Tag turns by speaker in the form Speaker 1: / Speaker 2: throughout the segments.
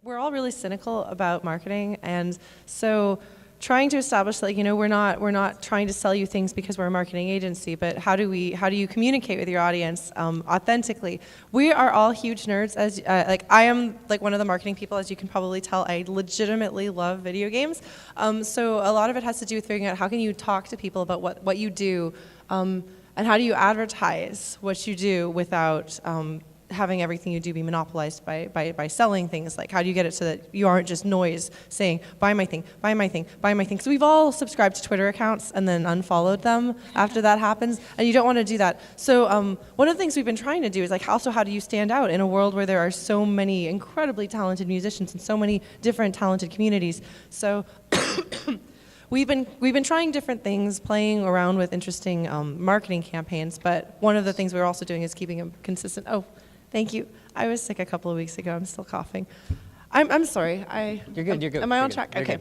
Speaker 1: we're all really cynical about marketing, and so trying to establish that, we're not trying to sell you things because we're a marketing agency, but how do you communicate with your audience authentically? We are all huge nerds. As I am one of the marketing people, as you can probably tell. I legitimately love video games. So a lot of it has to do with figuring out how can you talk to people about what you do, and how do you advertise what you do without having everything you do be monopolized by selling things. Like, how do you get it so that you aren't just noise saying, buy my thing, buy my thing, buy my thing? So we've all subscribed to Twitter accounts and then unfollowed them after that happens, and you don't want to do that. So one of the things we've been trying to do is also how do you stand out in a world where there are so many incredibly talented musicians and so many different talented communities. So We've been trying different things, playing around with interesting marketing campaigns, but one of the things we're also doing is keeping a consistent. Oh, thank you. I was sick a couple of weeks ago. I'm still coughing. I'm sorry.
Speaker 2: You're good. You're good.
Speaker 1: Am I on track? Okay.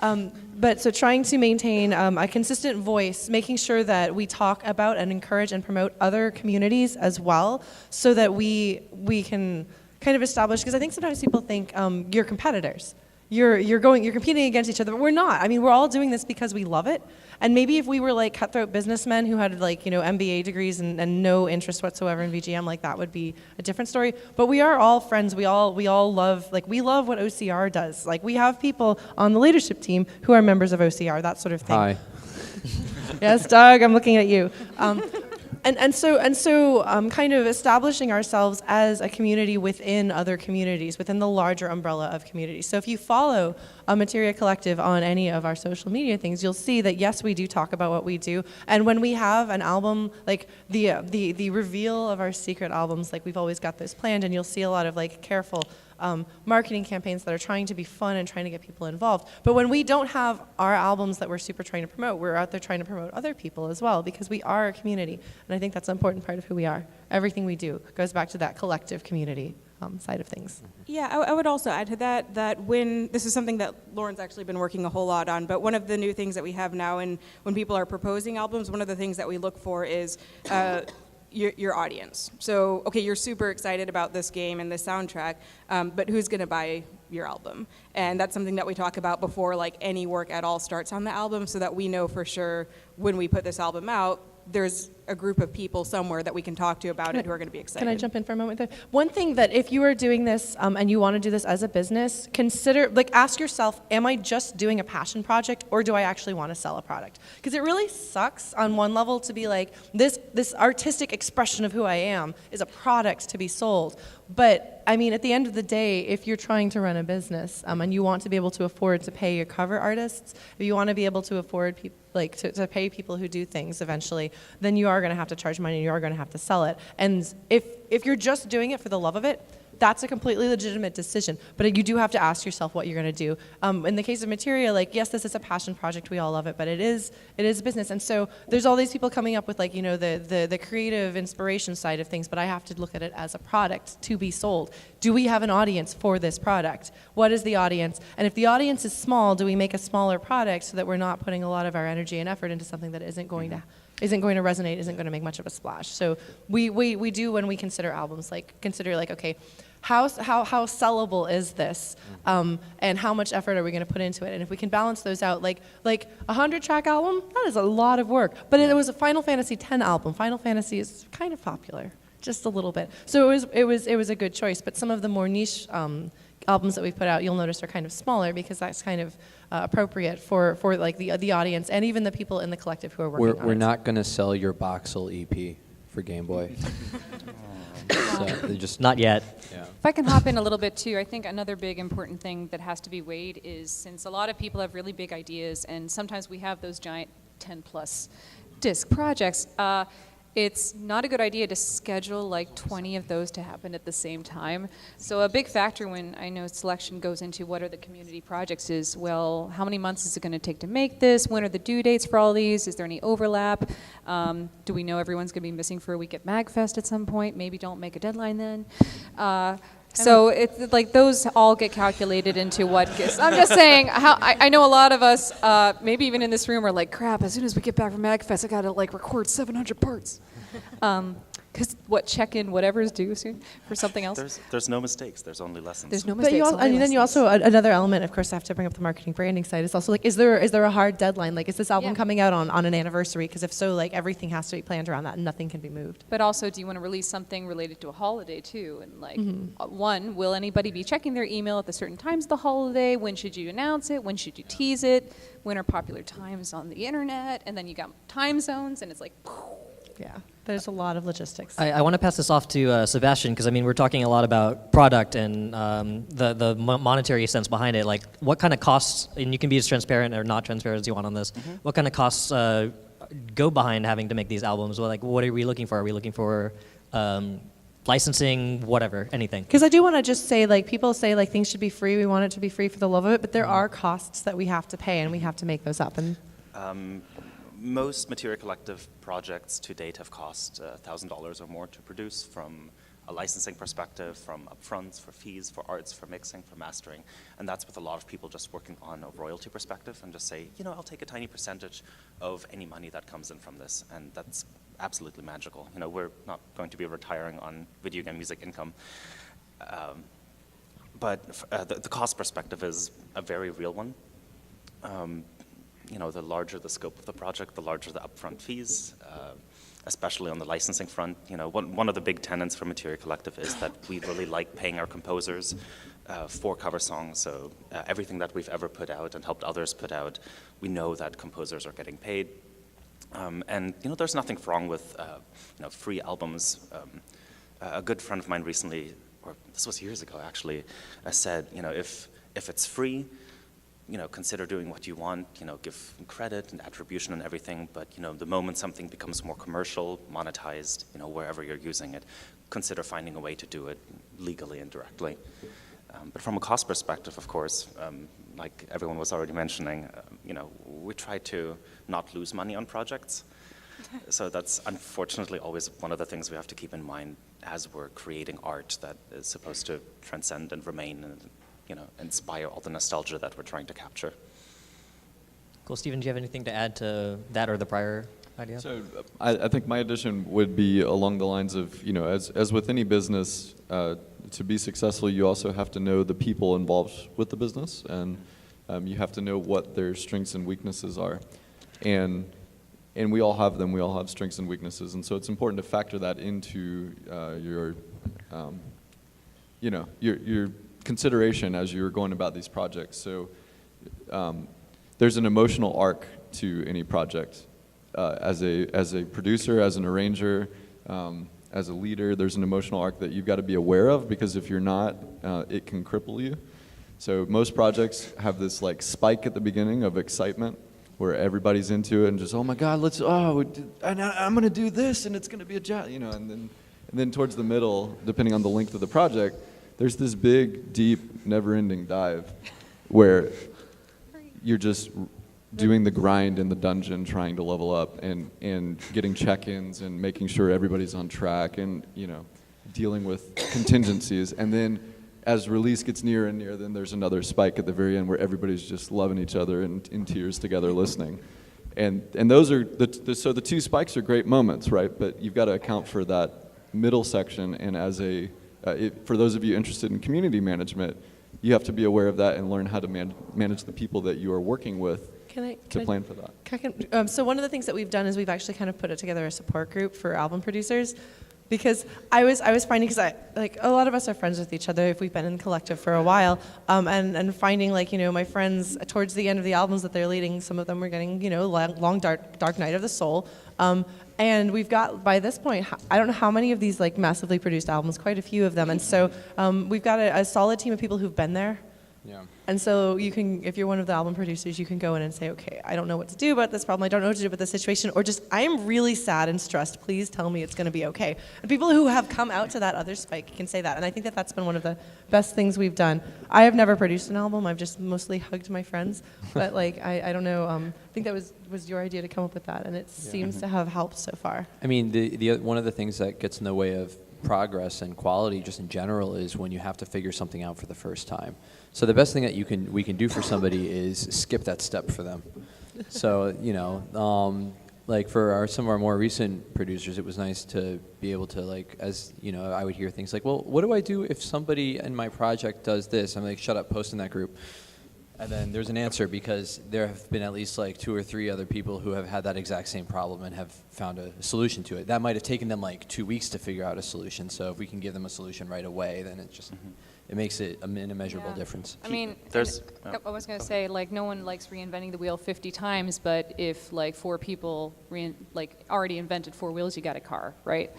Speaker 1: But so trying to maintain a consistent voice, making sure that we talk about and encourage and promote other communities as well, so that we can kind of establish. Because I think sometimes people think you're competitors. You're competing against each other, but we're not. I mean, we're all doing this because we love it. And maybe if we were like cutthroat businessmen who had MBA degrees and no interest whatsoever in VGM, that would be a different story. But we are all friends. We all love, we love what OCR does. Like, we have people on the leadership team who are members of OCR, that sort of thing.
Speaker 2: Hi.
Speaker 1: Yes, Doug, I'm looking at you. And so kind of establishing ourselves as a community within other communities, within the larger umbrella of communities. So if you follow Materia Collective on any of our social media things, you'll see that, yes, we do talk about what we do. And when we have an album, like the reveal of our secret albums, we've always got those planned, and you'll see a lot of careful marketing campaigns that are trying to be fun and trying to get people involved. But when we don't have our albums that we're super trying to promote, we're out there trying to promote other people as well, because we are a community. And I think that's an important part of who we are. Everything we do goes back to that collective community side of things.
Speaker 3: Yeah, I would also add to that when, this is something that Lauren's actually been working a whole lot on, but one of the new things that we have now, and when people are proposing albums, one of the things that we look for is your audience. So, okay, you're super excited about this game and this soundtrack, but who's going to buy your album? And that's something that we talk about before any work at all starts on the album, so that we know for sure when we put this album out, there's a group of people somewhere that we can talk to about it who are going to be excited.
Speaker 1: Can I jump in for a moment there? One thing that if you are doing this and you want to do this as a business, consider, ask yourself, am I just doing a passion project, or do I actually want to sell a product? Because it really sucks on one level to be this artistic expression of who I am is a product to be sold. But I mean, at the end of the day, if you're trying to run a business and you want to be able to afford to pay your cover artists, if you want to be able to afford to pay people who do things eventually, then you are going to have to charge money and you are going to have to sell it. And if you're just doing it for the love of it, that's a completely legitimate decision. But you do have to ask yourself what you're going to do. In the case of Materia, yes, this is a passion project. We all love it, but it is business. And so there's all these people coming up with the creative inspiration side of things, but I have to look at it as a product to be sold. Do we have an audience for this product? What is the audience? And if the audience is small, do we make a smaller product so that we're not putting a lot of our energy and effort into something that isn't going to resonate, isn't going to make much of a splash? So we do, when we consider albums, consider okay, how sellable is this, and how much effort are we going to put into it? And if we can balance those out, like a 100-track album, that is a lot of work. But it was a Final Fantasy X album. Final Fantasy is kind of popular, just a little bit. So it was a good choice. But some of the more niche albums that we've put out, you'll notice, are kind of smaller, because that's kind of appropriate for the audience and even the people in the collective who are working on it.
Speaker 2: We're not going to sell your Voxel EP for Game Boy. So just
Speaker 4: not yet.
Speaker 2: Yeah.
Speaker 5: If I can hop in a little bit too, I think another big important thing that has to be weighed is, since a lot of people have really big ideas, and sometimes we have those giant 10+ disc projects, it's not a good idea to schedule 20 of those to happen at the same time. So a big factor when I know selection goes into what are the community projects is, well, how many months is it going to take to make this? When are the due dates for all these? Is there any overlap? Do we know everyone's going to be missing for a week at MAGFest at some point? Maybe don't make a deadline then. So it's those all get calculated into what gets. I'm just saying, I know a lot of us, maybe even in this room, are crap, as soon as we get back from MAGFest, I got to record 700 parts. Because check in whatever is due soon for something else.
Speaker 4: There's no mistakes. There's only lessons.
Speaker 5: There's no
Speaker 1: But
Speaker 5: mistakes.
Speaker 1: you also,
Speaker 5: only
Speaker 1: and then you
Speaker 5: lessons.
Speaker 1: also, another element, of course, I have to bring up the marketing branding side. It's also like, is there a hard deadline? Like, is this album
Speaker 5: Yeah.
Speaker 1: coming out on an anniversary? Because if so, like, everything has to be planned around that and nothing can be moved.
Speaker 5: But also, do you want to release something related to a holiday too? And like,
Speaker 1: Mm-hmm.
Speaker 5: one, will anybody be checking their email at the certain times of the holiday? When should you announce it? When should you tease it? When are popular times on the internet? And then you got time zones, and it's like,
Speaker 1: Yeah, there's a lot of logistics.
Speaker 6: I want to pass this off to Sebastian, because I mean, we're talking a lot about product and the monetary sense behind it. Like, what kind of costs, and you can be as transparent or not transparent as you want on this, what kind of costs go behind having to make these albums? Well, like, what are we looking for? Are we looking for licensing, whatever, anything?
Speaker 1: Because I do want to just say, like, people say, like, things should be free. We want it to be free for the love of it, but there are costs that we have to pay, and we have to make those up. And
Speaker 4: Most Materia Collective projects to date have cost $1,000 or more to produce, from a licensing perspective, from upfronts, for fees, for arts, for mixing, for mastering. And that's with a lot of people just working on a royalty perspective and just say, I'll take a tiny percentage of any money that comes in from this. And that's absolutely magical. We're not going to be retiring on video game music income. But the cost perspective is a very real one. The larger the scope of the project, the larger the upfront fees, especially on the licensing front. One of the big tenets for Materia Collective is that we really like paying our composers for cover songs. So everything that we've ever put out and helped others put out, we know that composers are getting paid. And there's nothing wrong with free albums. A good friend of mine recently, or this was years ago actually, said, if it's free, consider doing what you want, give credit and attribution and everything, but, the moment something becomes more commercial, monetized, wherever you're using it, consider finding a way to do it legally and directly. But from a cost perspective, of course, like everyone was already mentioning, we try to not lose money on projects. So that's unfortunately always one of the things we have to keep in mind as we're creating art that is supposed to transcend and remain and inspire all the nostalgia that we're trying to capture.
Speaker 6: Cool. Stephen, do you have anything to add to that or the prior idea?
Speaker 7: So I think my addition would be along the lines of, as with any business, to be successful, you also have to know the people involved with the business, and you have to know what their strengths and weaknesses are. And we all have them. We all have strengths and weaknesses, and so it's important to factor that into your consideration as you're going about these projects. So there's an emotional arc to any project. As a producer, as an arranger, as a leader, there's an emotional arc that you've got to be aware of, because if you're not, it can cripple you. So most projects have this like spike at the beginning of excitement where everybody's into it and just, oh my God, I'm going to do this and it's going to be a job, and then towards the middle, depending on the length of the project, there's this big, deep, never-ending dive where you're just doing the grind in the dungeon, trying to level up and getting check-ins and making sure everybody's on track and, dealing with contingencies. And then as release gets nearer and nearer, then there's another spike at the very end where everybody's just loving each other and in tears together listening. And those are, so the two spikes are great moments, right? But you've got to account for that middle section, and for those of you interested in community management, you have to be aware of that and learn how to manage the people that you are working with to plan for that.
Speaker 1: So one of the things that we've done is we've actually kind of put it together a support group for album producers, because I was finding, because a lot of us are friends with each other if we've been in collective for a while, and finding my friends towards the end of the albums that they're leading, some of them were getting long dark night of the soul. And we've got, by this point, I don't know how many of these massively produced albums, quite a few of them. And so we've got a solid team of people who've been there.
Speaker 2: Yeah.
Speaker 1: And so you can, if you're one of the album producers, you can go in and say, okay, I don't know what to do about this problem. I don't know what to do about this situation. Or just, I am really sad and stressed. Please tell me it's going to be okay. And people who have come out to that other spike can say that. And I think that that's been one of the best things we've done. I have never produced an album. I've just mostly hugged my friends. But I don't know. I think that was your idea to come up with that. And it seems to have helped so far.
Speaker 2: I mean, the one of the things that gets in the way of progress and quality just in general is when you have to figure something out for the first time. So the best thing that we can do for somebody is skip that step for them. So like for some of our more recent producers, it was nice to be able to, like, as you know, I would hear things like, well, what do I do if somebody in my project does this? I'm like, shut up, post in that group. And then there's an answer, because there have been at least like 2 or 3 other people who have had that exact same problem and have found a solution to it. That might have taken them like 2 weeks to figure out a solution. So if we can give them a solution right away, then it just, it makes it an immeasurable difference.
Speaker 5: I mean,
Speaker 4: There's-
Speaker 5: I was going to say, like, no one likes reinventing the wheel 50 times, but if like 4 people already invented 4 wheels, you got a car, right?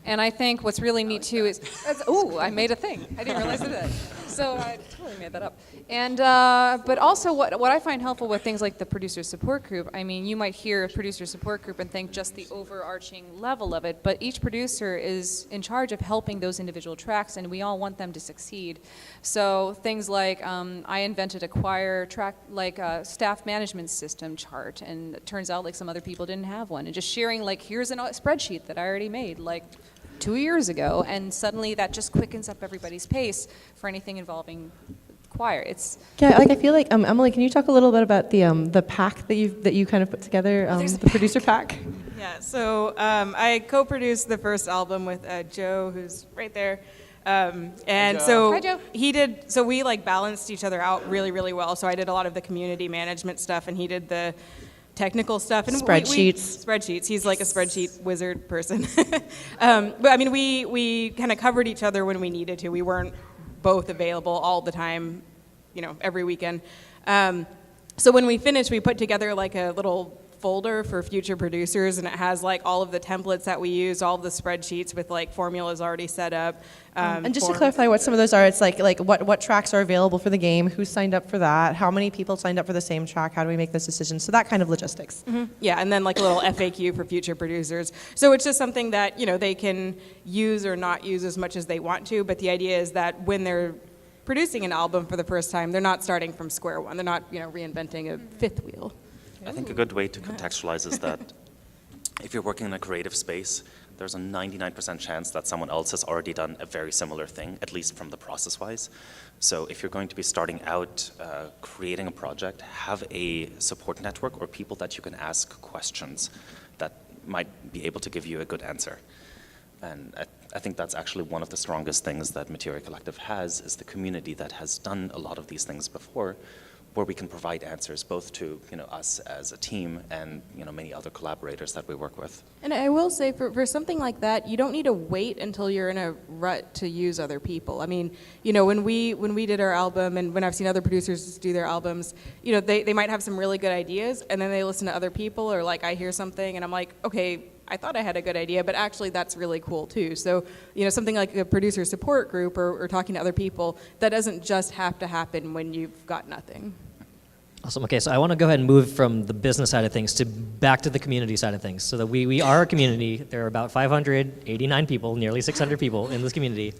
Speaker 5: And I think what's really neat too is, ooh, I made a thing. I didn't realize I did that. So I totally made that up. And but also what I find helpful with things like the producer support group, I mean, you might hear a producer support group and think just the overarching level of it, but each producer is in charge of helping those individual tracks, and we all want them to succeed. So things like I invented a choir track, like a staff management system chart, and it turns out like some other people didn't have one. And just sharing like, here's a spreadsheet that I already made like 2 years ago, and suddenly that just quickens up everybody's pace for anything involving choir. It's
Speaker 1: Yeah, like I feel like Emily, can you talk a little bit about the pack that you kind of put together, the producer pack?
Speaker 3: Yeah, so I co-produced the first album with Joe, who's right there. And so
Speaker 5: Hi, Joe.
Speaker 3: he did, so we like balanced each other out really, really well. So I did a lot of the community management stuff, and he did the technical stuff. And
Speaker 1: Spreadsheets.
Speaker 3: Spreadsheets. He's like a spreadsheet wizard person. But I mean, we kind of covered each other when we needed to. We weren't both available all the time, you know, every weekend. So when we finished, we put together like a little folder for future producers, and it has like all of the templates that we use, all of the spreadsheets with like formulas already set up.
Speaker 1: And just to
Speaker 3: forms.
Speaker 1: clarify what some of those are, it's like what tracks are available for the game, who signed up for that, how many people signed up for the same track, how do we make those decisions, so that kind of logistics.
Speaker 3: Yeah, and then like a little FAQ for future producers. So it's just something that, you know, they can use or not use as much as they want to, but the idea is that when they're producing an album for the first time, they're not starting from square one. They're not, you know, reinventing a fifth wheel.
Speaker 4: I think a good way to contextualize is that if you're working in a creative space, there's a 99% chance that someone else has already done a very similar thing, at least from the process-wise. So if you're going to be starting out creating a project, have a support network or people that you can ask questions that might be able to give you a good answer. And I think that's actually one of the strongest things that Materia Collective has, is the community that has done a lot of these things before, where we can provide answers both to, you know, us as a team and, you know, many other collaborators that we work with.
Speaker 3: And I will say, for something like that, you don't need to wait until you're in a rut to use other people. I mean, you know, when we did our album, and when I've seen other producers do their albums, you know, they might have some really good ideas, and then they listen to other people, or like I hear something, and I'm like, okay, I thought I had a good idea, but actually that's really cool too. So, you know, something like a producer support group or talking to other people, that doesn't just have to happen when you've got nothing.
Speaker 6: Awesome. Okay, so I want to go ahead and move from the business side of things to back to the community side of things. So that we are a community. There are about 589 people, nearly 600 people in this community.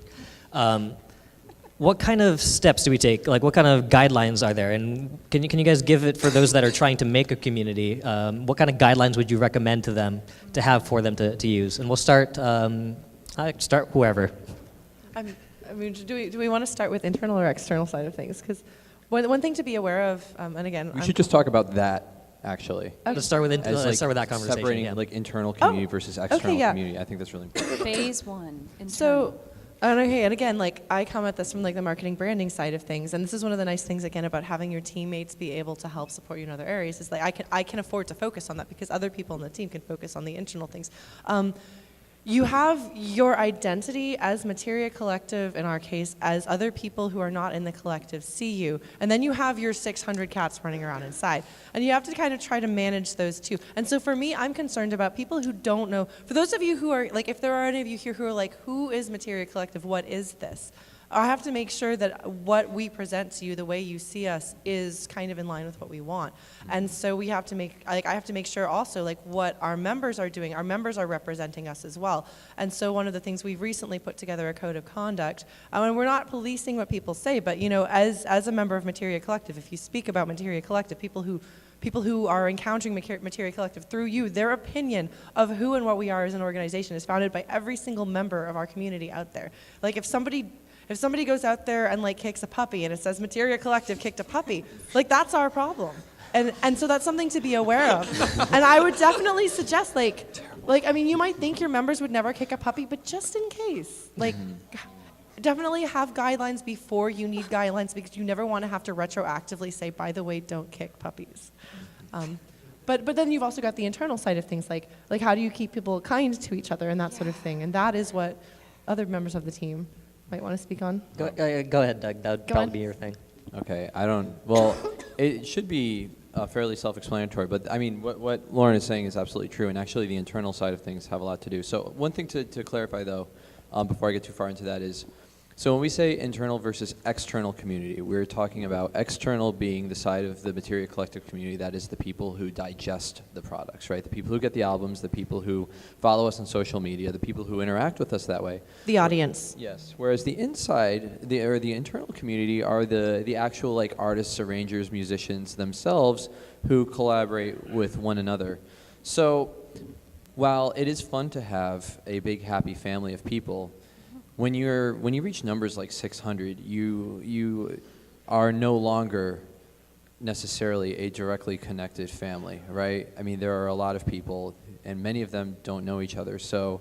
Speaker 6: What kind of steps do we take? Like, what kind of guidelines are there? And can you guys give it for those that are trying to make a community? What kind of guidelines would you recommend to them to have for them to use? And we'll start whoever.
Speaker 1: I mean, do we want to start with internal or external side of things? Because one thing to be aware of, and again,
Speaker 2: We should just talk about that, actually.
Speaker 6: Let's start with
Speaker 2: As,
Speaker 6: let's start with that conversation.
Speaker 2: Separating
Speaker 6: yeah.
Speaker 2: like internal community versus external
Speaker 1: yeah.
Speaker 2: community. I think that's really important.
Speaker 5: phase 1.
Speaker 1: So, and again, like I come at this from like the marketing branding side of things, and this is one of the nice things again about having your teammates be able to help support you in other areas. Is like I can afford to focus on that because other people on the team can focus on the internal things. You have your identity as Materia Collective, in our case, as other people who are not in the collective see you. And then you have your 600 cats running around inside. And you have to kind of try to manage those two. And so for me, I'm concerned about people who don't know. For those of you who are, like, if there are any of you here who are like, who is Materia Collective? What is this? I have to make sure that what we present to you, the way you see us, is kind of in line with what we want. And so we have to make, like, I have to make sure also, like, what our members are doing. Our members are representing us as well. And so one of the things we've recently put together a code of conduct, and we're not policing what people say, but, you know, as a member of Materia Collective, if you speak about Materia Collective, people who are encountering Materia Collective through you, their opinion of who and what we are as an organization is founded by every single member of our community out there. Like, if somebody goes out there and like kicks a puppy and it says Materia Collective kicked a puppy, like that's our problem. And so that's something to be aware of. And I would definitely suggest, I mean, you might think your members would never kick a puppy, but just in case, definitely have guidelines before you need guidelines, because you never want to have to retroactively say, by the way, don't kick puppies. But then you've also got the internal side of things, like how do you keep people kind to each other and that sort of thing. And that is what other members of the team might want to speak on.
Speaker 6: Go ahead, Doug. That would
Speaker 1: Go
Speaker 6: probably
Speaker 1: on.
Speaker 6: be your thing.
Speaker 2: Okay, well, it should be fairly self-explanatory, but I mean, what Lauren is saying is absolutely true, and actually the internal side of things have a lot to do. So one thing to clarify, though, before I get too far into that is, so when we say internal versus external community, we're talking about external being the side of the Materia Collective community that is the people who digest the products, right? The people who get the albums, the people who follow us on social media, the people who interact with us that way.
Speaker 1: The audience.
Speaker 2: Yes. Whereas the inside, the internal community are the actual artists, arrangers, musicians themselves who collaborate with one another. So while it is fun to have a big happy family of people, when you reach numbers like 600, you are no longer necessarily a directly connected family, right? I mean, there are a lot of people, and many of them don't know each other. So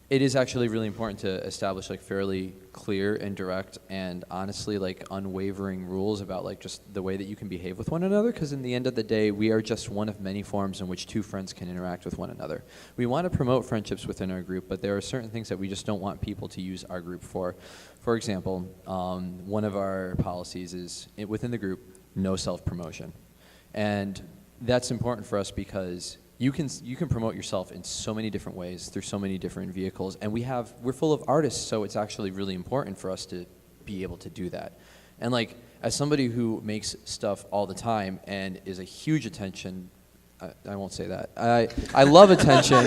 Speaker 2: it is actually really important to establish fairly clear and direct and honestly unwavering rules about just the way that you can behave with one another, because in the end of the day, we are just one of many forms in which two friends can interact with one another. We want to promote friendships within our group, but there are certain things that we just don't want people to use our group for. For example, one of our policies is within the group, no self-promotion. And that's important for us because you can promote yourself in so many different ways through so many different vehicles, and we're full of artists, so it's actually really important for us to be able to do that. And as somebody who makes stuff all the time and is a huge attention, I won't say that. I love attention.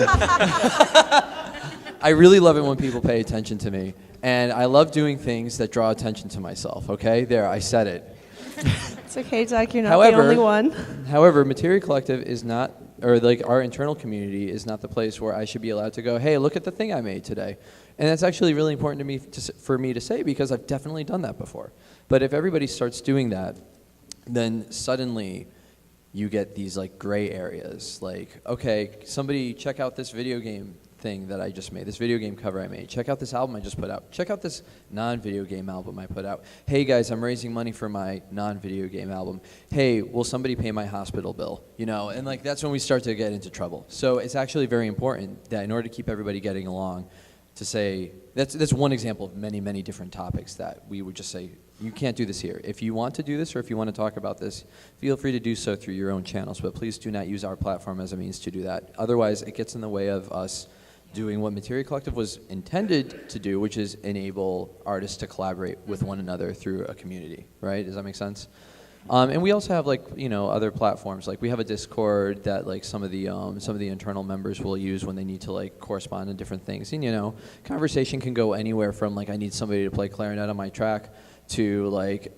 Speaker 2: I really love it when people pay attention to me, and I love doing things that draw attention to myself. Okay, there, I said it.
Speaker 1: It's okay, Doug, you're not the only one.
Speaker 2: However, Materia Collective is not, or our internal community is not the place where I should be allowed to go, hey, look at the thing I made today. And that's actually really important to me for me to say, because I've definitely done that before. But if everybody starts doing that, then suddenly you get these gray areas. Okay, somebody check out this video game thing that I just made, this video game cover I made. Check out this album I just put out. Check out this non-video game album I put out. Hey guys, I'm raising money for my non-video game album. Hey, will somebody pay my hospital bill? And that's when we start to get into trouble. So it's actually very important that in order to keep everybody getting along, to say, that's one example of many, many different topics that we would just say, you can't do this here. If you want to do this or if you want to talk about this, feel free to do so through your own channels, but please do not use our platform as a means to do that. Otherwise, it gets in the way of us doing what Materia Collective was intended to do, which is enable artists to collaborate with one another through a community, right? Does that make sense? And we also have other platforms. We have a Discord that some of the internal members will use when they need to correspond on different things. And conversation can go anywhere from I need somebody to play clarinet on my track to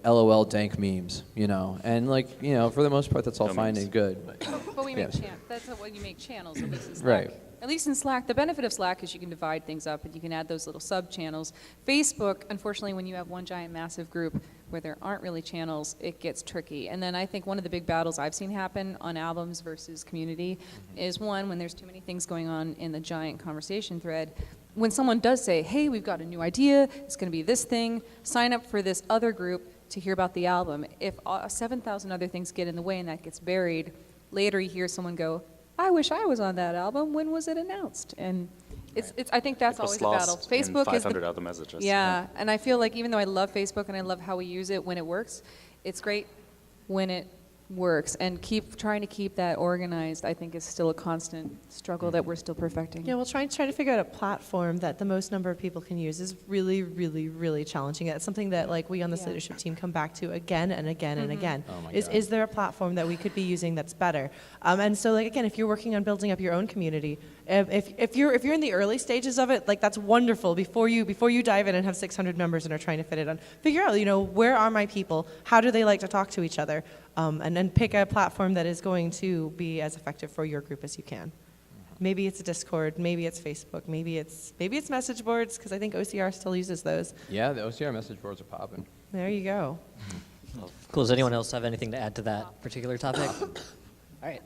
Speaker 2: LOL dank memes, and for the most part that's all fine and good.
Speaker 5: But we make
Speaker 2: Yes.
Speaker 5: that's what you make channels, at least in Slack.
Speaker 2: Right.
Speaker 5: At least in Slack, the benefit of Slack is you can divide things up and you can add those little sub-channels. Facebook, unfortunately, when you have one giant massive group where there aren't really channels, it gets tricky. And then I think one of the big battles I've seen happen on albums versus community is one, when there's too many things going on in the giant conversation thread. When someone does say, hey, we've got a new idea, it's going to be this thing, sign up for this other group to hear about the album. If 7,000 other things get in the way and that gets buried, later you hear someone go, I wish I was on that album. When was it announced? And it's I think that's
Speaker 4: It was
Speaker 5: always a battle.
Speaker 4: lost in
Speaker 5: Facebook is
Speaker 4: 500 other messages.
Speaker 5: yeah, and I feel like even though I love Facebook and I love how we use it when it works, it's great when it works. And trying to keep that organized, I think, is still a constant struggle that we're still perfecting.
Speaker 1: Yeah, well, trying to figure out a platform that the most number of people can use is really, really, really challenging. It's something that we on this leadership team come back to again and again and again.
Speaker 2: Oh my God.
Speaker 1: Is there a platform that we could be using that's better? And so again, if you're working on building up your own community, if you're in the early stages of it, that's wonderful. Before you dive in and have 600 members and are trying to fit it on, figure out where are my people? How do they like to talk to each other? And then pick a platform that is going to be as effective for your group as you can. Maybe it's a Discord, maybe it's Facebook, maybe it's message boards, because I think OCR still uses those.
Speaker 2: Yeah, the OCR message boards are popping.
Speaker 1: There you go.
Speaker 6: Cool. Does anyone else have anything to add to that particular topic? All right.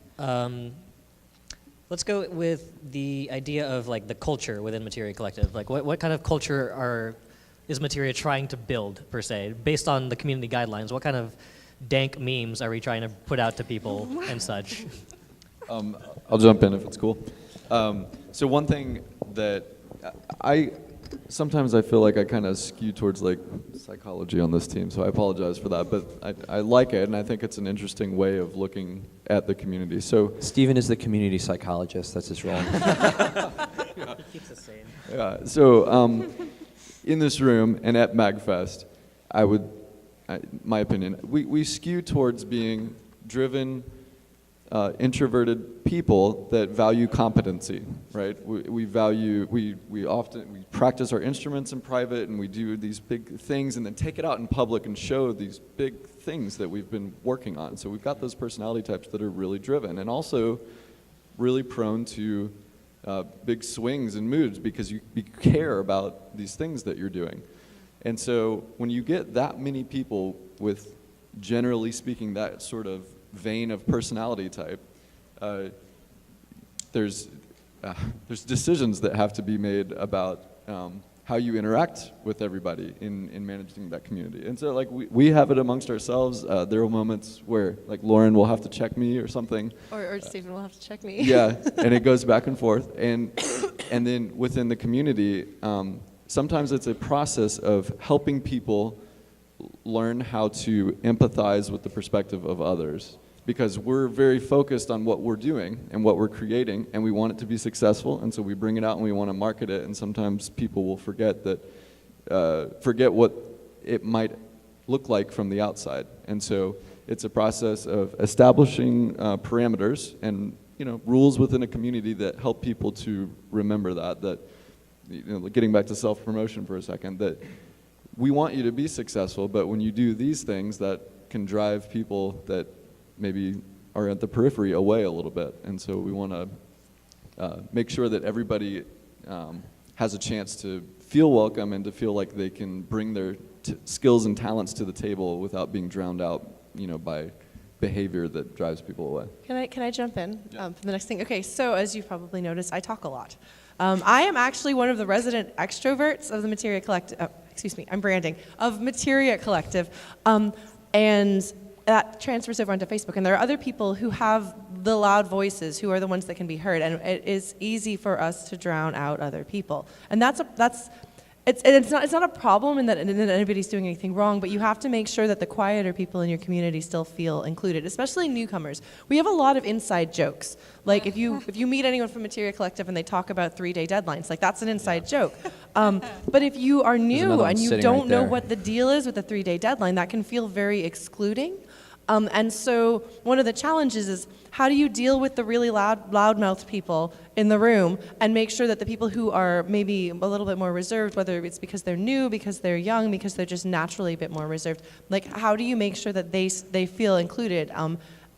Speaker 6: Let's go with the idea of like the culture within Materia Collective. Like what kind of culture is Materia trying to build per se? Based on the community guidelines, what kind of dank memes are we trying to put out to people and such?
Speaker 7: I'll jump in if it's cool. So one thing that sometimes I feel like I kind of skew towards like psychology on this team, so I apologize for that. But I like it, and I think it's an interesting way of looking at the community. So
Speaker 2: Steven is the community psychologist. That's his role.
Speaker 6: He keeps us sane.
Speaker 7: yeah, so in this room and at MAGFest, my opinion, we skew towards being driven, introverted people that value competency, right? We practice our instruments in private, and we do these big things and then take it out in public and show these big things that we've been working on. So we've got those personality types that are really driven and also really prone to big swings in moods because you care about these things that you're doing. And so when you get that many people with, generally speaking, that sort of vein of personality type, there's decisions that have to be made about how you interact with everybody in managing that community. And so like we have it amongst ourselves. There are moments where like Lauren will have to check me or something.
Speaker 1: Or Stephen will have to check me.
Speaker 7: Yeah, and it goes back and forth. And then within the community, sometimes it's a process of helping people learn how to empathize with the perspective of others. Because we're very focused on what we're doing and what we're creating, and we want it to be successful, and so we bring it out and we want to market it, and sometimes people will forget what it might look like from the outside. And so it's a process of establishing parameters and rules within a community that help people to remember that getting back to self-promotion for a second, that we want you to be successful, but when you do these things, that can drive people that maybe are at the periphery away a little bit. And so we want to make sure that everybody has a chance to feel welcome and to feel like they can bring their skills and talents to the table without being drowned out, by behavior that drives people away.
Speaker 1: Can I jump in for the next thing? Okay, so as you've probably noticed, I talk a lot. I am actually one of the resident extroverts of the Materia Collective. I'm branding of Materia Collective, and that transfers over onto Facebook. And there are other people who have the loud voices, who are the ones that can be heard, and it is easy for us to drown out other people. And it's not a problem in that anybody's doing anything wrong, but you have to make sure that the quieter people in your community still feel included, especially newcomers. We have a lot of inside jokes. Like if you meet anyone from Materia Collective and they talk about 3-day deadlines, like that's an inside joke. But if you are new and you don't know what the deal is with the 3-day deadline, that can feel very excluding. And so one of the challenges is how do you deal with the really loudmouthed people in the room and make sure that the people who are maybe a little bit more reserved, whether it's because they're new, because they're young, because they're just naturally a bit more reserved, like how do you make sure that they feel included?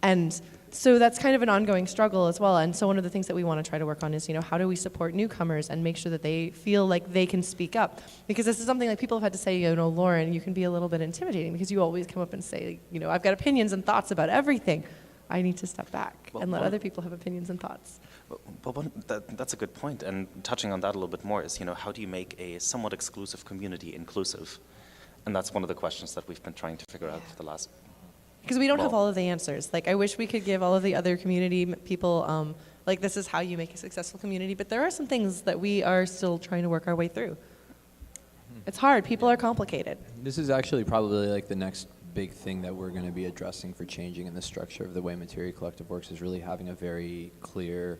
Speaker 1: And so that's kind of an ongoing struggle as well. And so one of the things that we want to try to work on is, how do we support newcomers and make sure that they feel like they can speak up? Because this is something like people have had to say, Lauren, you can be a little bit intimidating because you always come up and say, I've got opinions and thoughts about everything. I need to step back and let other people have opinions and thoughts.
Speaker 4: That's a good point. And touching on that a little bit more is, how do you make a somewhat exclusive community inclusive? And that's one of the questions that we've been trying to figure out for the last.
Speaker 1: Because we don't have all of the answers. Like, I wish we could give all of the other community people, like, this is how you make a successful community. But there are some things that we are still trying to work our way through. It's hard. People are complicated.
Speaker 2: This is actually probably like the next big thing that we're going to be addressing for changing in the structure of the way Materia Collective works is really having a very clear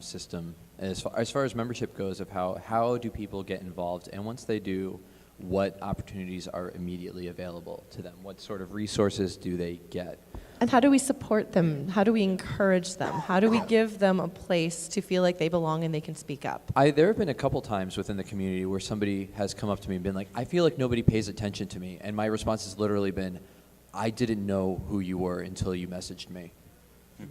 Speaker 2: system as far as membership goes of how do people get involved, and once they do, what opportunities are immediately available to them? What sort of resources do they get?
Speaker 1: And how do we support them? How do we encourage them? How do we give them a place to feel like they belong and they can speak up?
Speaker 2: There have been a couple times within the community where somebody has come up to me and been like, I feel like nobody pays attention to me. And my response has literally been, I didn't know who you were until you messaged me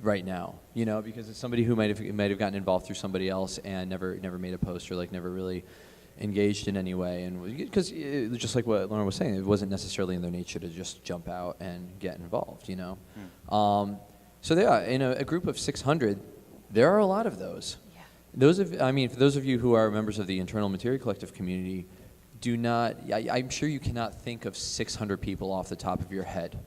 Speaker 2: right now. Because it's somebody who might have gotten involved through somebody else and never made a post or like never really engaged in any way, and because just like what Lauren was saying, it wasn't necessarily in their nature to just jump out and get involved, you know. So yeah, in a group of 600, there are a lot of those. Yeah. For those of you who are members of the internal Materia Collective community, I'm sure you cannot think of 600 people off the top of your head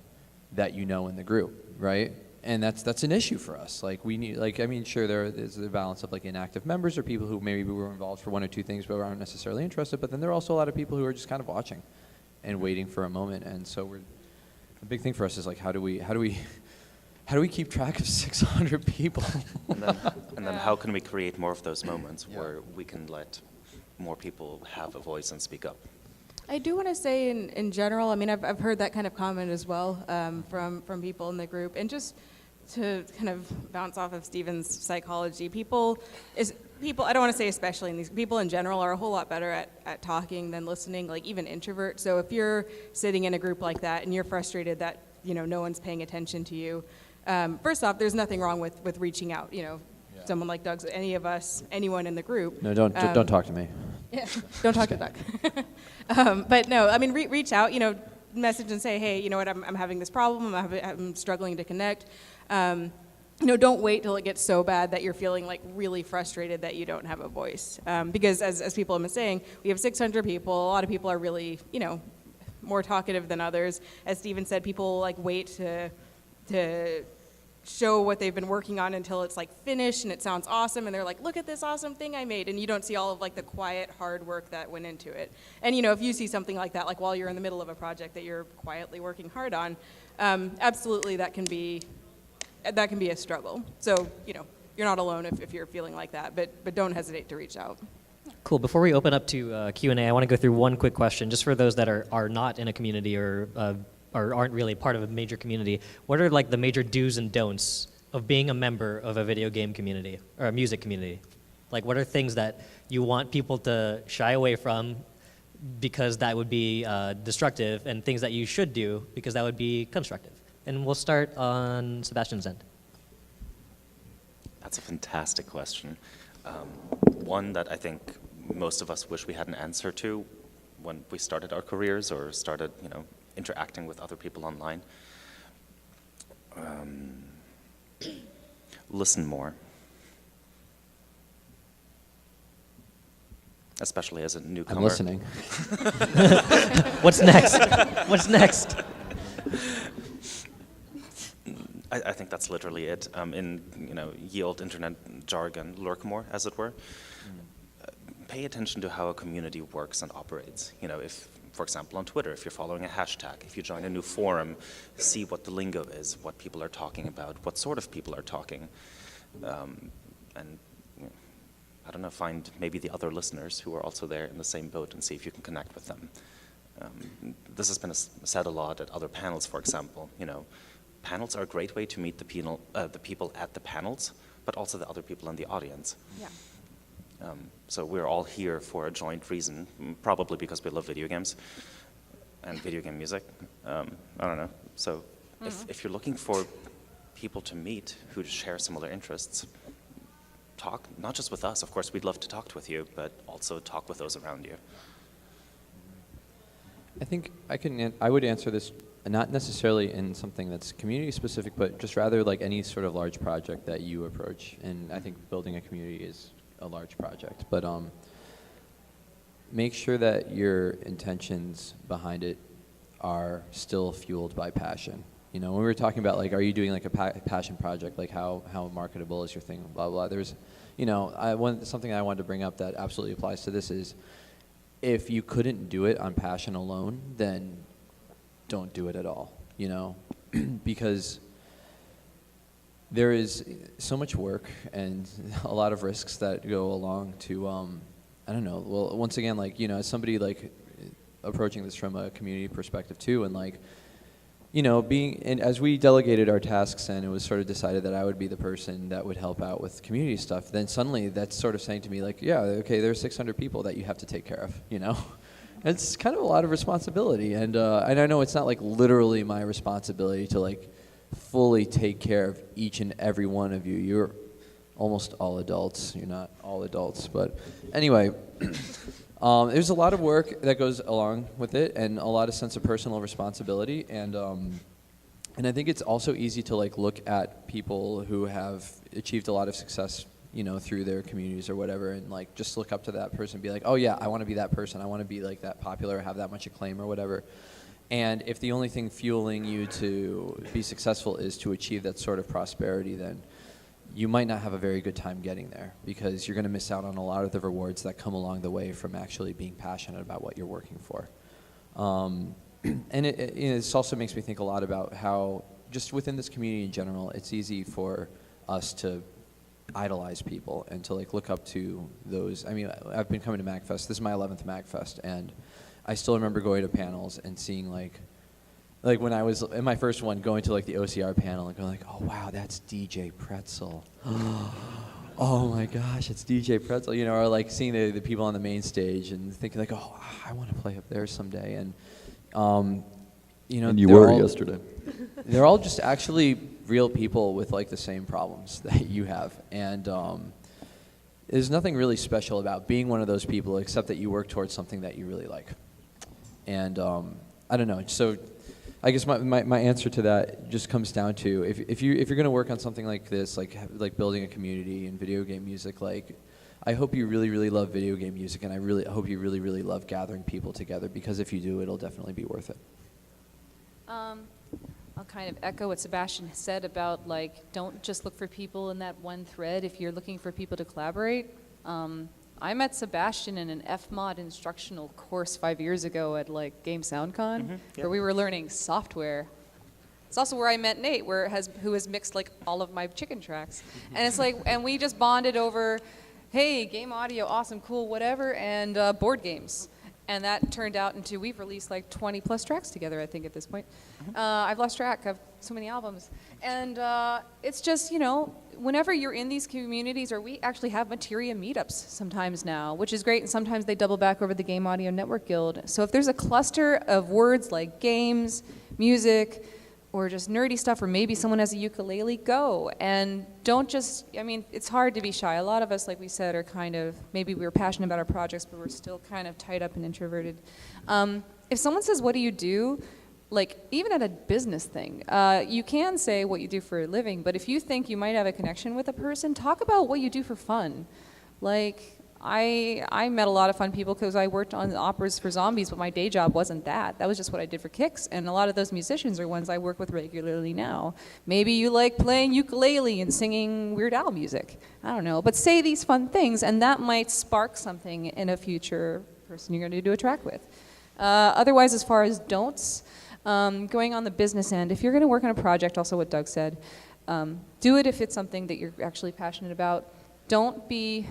Speaker 2: that you know in the group, right? And that's an issue for us. Like we need, sure there's the balance of like inactive members or people who maybe were involved for one or two things but aren't necessarily interested. But then there are also a lot of people who are just kind of watching and waiting for a moment. And so the big thing for us is like how do we keep track of 600 people?
Speaker 4: and then how can we create more of those moments where we can let more people have a voice and speak up?
Speaker 3: I do want to say in general, I mean, I've heard that kind of comment as well from people in the group. And just to kind of bounce off of Stephen's psychology, people, I don't want to say especially in these, people in general are a whole lot better at talking than listening, like even introverts. So if you're sitting in a group like that and you're frustrated that, you know, no one's paying attention to you, first off, there's nothing wrong with reaching out, you know, someone like Doug's, any of us, anyone in the group.
Speaker 2: No, don't talk to me.
Speaker 3: Yeah, don't talk to Doug. But no, I mean, reach out, you know, message and say, hey, you know what, I'm having this problem, I'm struggling to connect. You know, don't wait till it gets so bad that you're feeling like really frustrated that you don't have a voice. Because as people have been saying, we have 600 people, a lot of people are really, you know, more talkative than others. As Stephen said, people like wait to show what they've been working on until it's like finished and it sounds awesome and they're like, look at this awesome thing I made, and you don't see all of like the quiet hard work that went into it. And you know, if you see something like that, like while you're in the middle of a project that you're quietly working hard on, absolutely that can be a struggle. So you know, you're not alone if you're feeling like that, but don't hesitate to reach out.
Speaker 6: Cool. Before we open up to Q&A, I want to go through one quick question just for those that are not in a community or aren't really part of a major community. What are like the major do's and don'ts of being a member of a video game community or a music community? Like what are things that you want people to shy away from because that would be destructive, and things that you should do because that would be constructive? And we'll start on Sebastian's end.
Speaker 4: That's a fantastic question. One that I think most of us wish we had an answer to when we started our careers or started, you know, interacting with other people online. Listen more. Especially as a newcomer.
Speaker 2: I'm listening.
Speaker 6: What's next? What's next?
Speaker 4: I think that's literally it. In, you know, ye old internet jargon, lurk more, as it were. Pay attention to how a community works and operates. You know, if, for example, on Twitter, if you're following a hashtag, if you join a new forum, see what the lingo is, what people are talking about, what sort of people are talking, and you know, I don't know, find maybe the other listeners who are also there in the same boat and see if you can connect with them. This has been said a lot at other panels, for example. You know, panels are a great way to meet the people at the panels, but also the other people in the audience.
Speaker 3: Yeah.
Speaker 4: So we're all here for a joint reason, probably because we love video games and video game music. I don't know. So if you're looking for people to meet who share similar interests, talk, not just with us. Of course, we'd love to talk with you, but also talk with those around you.
Speaker 2: I think I would answer this not necessarily in something that's community specific, but just rather like any sort of large project that you approach. And I think building a community is a large project, but make sure that your intentions behind it are still fueled by passion. You know, when we were talking about like, are you doing like a passion project, like how marketable is your thing, blah, blah, there's, you know, something I wanted to bring up that absolutely applies to this is, if you couldn't do it on passion alone, then don't do it at all, you know, because there is so much work and a lot of risks that go along to, I don't know, well, once again, like, you know, as somebody like approaching this from a community perspective too, and like, you know, and as we delegated our tasks and it was sort of decided that I would be the person that would help out with community stuff, then suddenly that's sort of saying to me like, yeah, okay, there's 600 people that you have to take care of, you know? It's kind of a lot of responsibility, and I know it's not like literally my responsibility to like fully take care of each and every one of you. You're almost all adults. You're not all adults, but anyway, There's a lot of work that goes along with it, and a lot of sense of personal responsibility, and I think it's also easy to like look at people who have achieved a lot of success, you know, through their communities or whatever, and like just look up to that person and be like, oh yeah, I want to be that person. I want to be like that popular, have that much acclaim or whatever. And if the only thing fueling you to be successful is to achieve that sort of prosperity, then you might not have a very good time getting there, because you're going to miss out on a lot of the rewards that come along the way from actually being passionate about what you're working for. And it also makes me think a lot about how just within this community in general, it's easy for us to idolize people and to like look up to those. I mean, I've been coming to MAGFest. This is my 11th MAGFest, and I still remember going to panels and seeing like when I was in my first one, going to like the OCR panel and going like, oh wow, that's DJ Pretzel. Oh my gosh, it's DJ Pretzel, you know, or like seeing the people on the main stage and thinking like, oh, I want to play up there someday. And you know,
Speaker 7: And you were yesterday.
Speaker 2: They're all just actually real people with like the same problems that you have, and there's nothing really special about being one of those people except that you work towards something that you really like. And I don't know. So I guess my answer to that just comes down to if you're going to work on something like this, like building a community in video game music, like I hope you really, really love video game music, and I really hope you really, really love gathering people together, because if you do, it'll definitely be worth it.
Speaker 5: I'll kind of echo what Sebastian said about like, don't just look for people in that one thread if you're looking for people to collaborate. I met Sebastian in an Fmod instructional course 5 years ago at like Game SoundCon, where we were learning software. It's also where I met Nate, who has mixed like all of my chicken tracks. And it's like, and we just bonded over, hey, game audio, awesome, cool, whatever, and board games. And that turned out into, we've released like 20 plus tracks together, I think, at this point. I've lost track of so many albums. And it's just, you know, whenever you're in these communities, or we actually have Materia meetups sometimes now, which is great, and sometimes they double back over the Game Audio Network Guild. So if there's a cluster of words like games, music, or just nerdy stuff, or maybe someone has a ukulele, go. And don't just, I mean, it's hard to be shy. A lot of us, like we said, are kind of, maybe we were passionate about our projects, but we're still kind of tied up and introverted. If someone says, what do you do? Like, even at a business thing, you can say what you do for a living, but if you think you might have a connection with a person, talk about what you do for fun. Like, I met a lot of fun people because I worked on operas for zombies, but my day job wasn't that. That was just what I did for kicks, and a lot of those musicians are ones I work with regularly now. Maybe you like playing ukulele and singing Weird Al music. I don't know, but say these fun things, and that might spark something in a future person you're going to do a track with. Otherwise, as far as don'ts, going on the business end, if you're going to work on a project, also what Doug said, do it if it's something that you're actually passionate about. Don't be,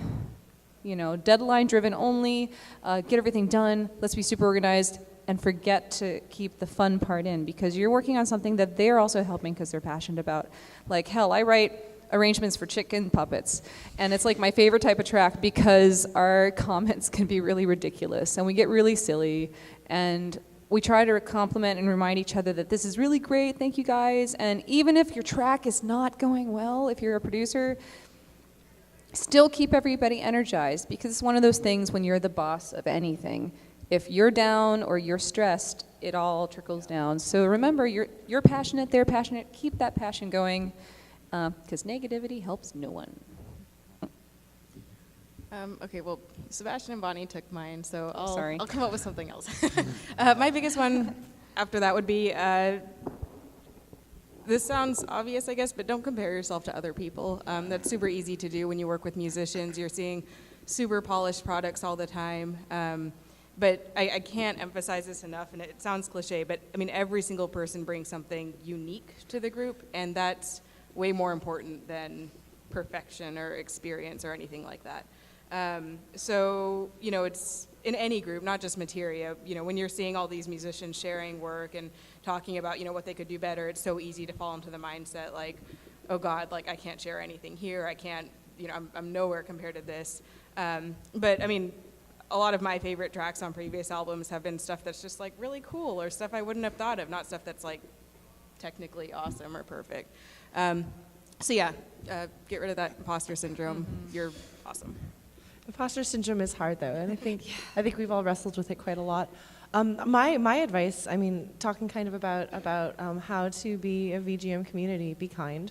Speaker 5: you know, deadline driven only, get everything done, let's be super organized, and forget to keep the fun part in, because you're working on something that they're also helping because they're passionate about. Like, hell, I write arrangements for chicken puppets, and it's like my favorite type of track because our comments can be really ridiculous, and we get really silly, and we try to compliment and remind each other that this is really great, thank you guys, and even if your track is not going well, if you're a producer, still keep everybody energized, because it's one of those things when you're the boss of anything. If you're down or you're stressed, it all trickles down. So remember, you're passionate, they're passionate, keep that passion going, because negativity helps no one.
Speaker 8: Okay, well, Sebastian and Bonnie took mine, so I'll come up with something else.
Speaker 3: My biggest one after that would be, this sounds obvious, I guess, but don't compare yourself to other people. That's super easy to do when you work with musicians. You're seeing super polished products all the time. But I can't emphasize this enough, and it sounds cliche, but I mean, every single person brings something unique to the group, and that's way more important than perfection or experience or anything like that. So, you know, it's in any group, not just Materia, you know, when you're seeing all these musicians sharing work and talking about, you know, what they could do better, it's so easy to fall into the mindset like, oh God, like I can't share anything here, I can't, you know, I'm nowhere compared to this. But I mean, a lot of my favorite tracks on previous albums have been stuff that's just like really cool, or stuff I wouldn't have thought of, not stuff that's like technically awesome or perfect. So yeah, get rid of that imposter syndrome. You're awesome.
Speaker 1: Imposter syndrome is hard though, and I think we've all wrestled with it quite a lot. My advice, I mean, talking kind of about how to be a VGM community, be kind